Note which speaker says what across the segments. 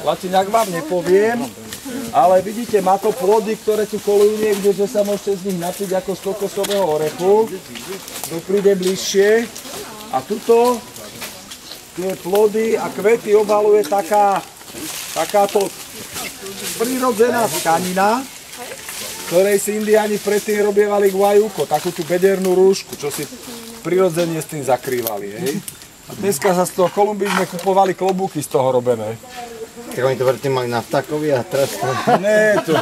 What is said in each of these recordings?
Speaker 1: Laciňák vám nepoviem, ale vidíte, má to plody, ktoré tu kolujú niekde, že sa môžete z nich napiť ako z kokosového orechu. Tu príde bližšie. A tuto tie plody a kvety obaluje takáto prirodzená tkanina, ktorej si Indiáni predtým robievali guajúko, takú tú bedernú rúšku, čo si prirodzene s tým zakrývali. Hej. A dneska sa z toho Kolumbii sme kupovali klobúky z toho robené.
Speaker 2: Tak oni to predtým mali na vtákovi a teraz to...
Speaker 1: Nie, to...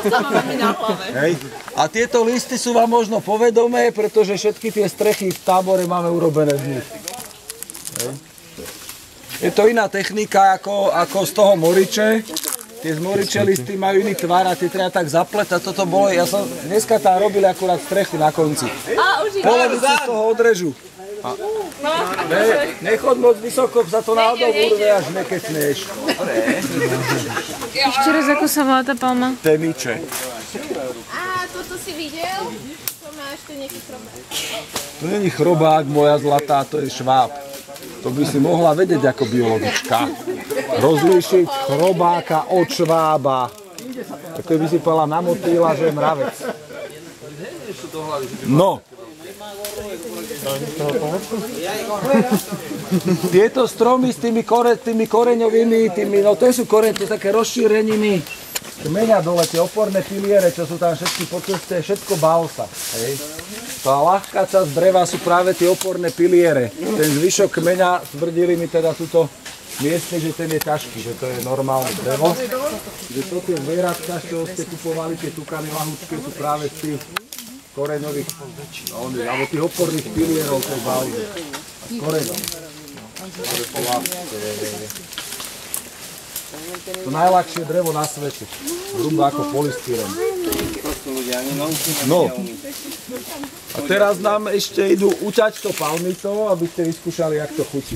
Speaker 1: Hej. A tieto listy sú vám možno povedomé, pretože všetky tie strechy v tábore máme urobené z nich. Hej. Je to iná technika ako z toho moriče. Tie z moriče listy majú iný tvar a tie treba tak zapletať. Toto bolo, ja som dneska tam robil akurát strechu na konci. Polovicu z toho odrežu. Nechod moc vysoko, za to náhodou urve, až nekecneš.
Speaker 3: Ešte raz, ako sa volá tá palma?
Speaker 1: Temiče.
Speaker 4: A toto si videl? To máš tu nejaký chrobák.
Speaker 1: To není chrobák, moja zlatá, to je šváb. To by si mohla vedieť ako biologička. Rozlíšiť chrobáka od švába. Ako by si povedala na motýla, že je mravec. No. Tieto stromy s tými koreňovými, no to sú koreň, to sú také rozšíreniny kmeňa dole, tie oporné piliere, čo sú tam všetky po ceste, všetko balsa. Hej. Tá ľahká časť dreva sú práve tie oporné piliere. Ten zvyšok kmeňa tvrdili mi teda túto miestne, že ten je ťažký, že to je normálne drevo. Že to tie zvieratka, čo ste kupovali, tie tukany lahúčky, sú práve z tých koreňových, alebo tých oporných pilierov tej balzy. Koreňov. To najľahšie drevo na svete. Zhruba ako polystyren. No. A teraz nám ešte idú uťať to palmito, aby ste vyskúšali, jak to chutí.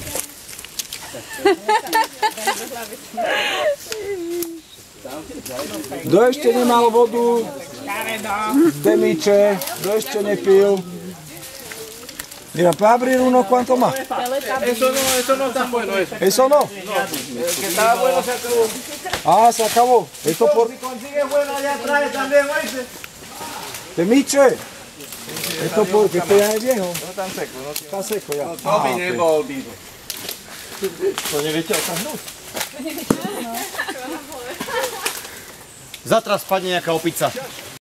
Speaker 1: Kto ešte nemal vodu? Temiče, kto ešte nepil? Mira, para abrir uno, ¿cuánto más?
Speaker 5: Eso no está bueno, eso.
Speaker 1: ¿Eso no?
Speaker 5: Que estaba bueno se acabó.
Speaker 1: Ah, se acabó. Esto por...
Speaker 5: Si consigues bueno allá atrás también, oíste.
Speaker 1: Temiche. Esto porque este ya es viejo.
Speaker 5: No tan seco, no.
Speaker 1: Está seco ya.
Speaker 5: No vine volvido.
Speaker 1: To neviete otáhnuť?
Speaker 2: Zatra spadne nejaká opica.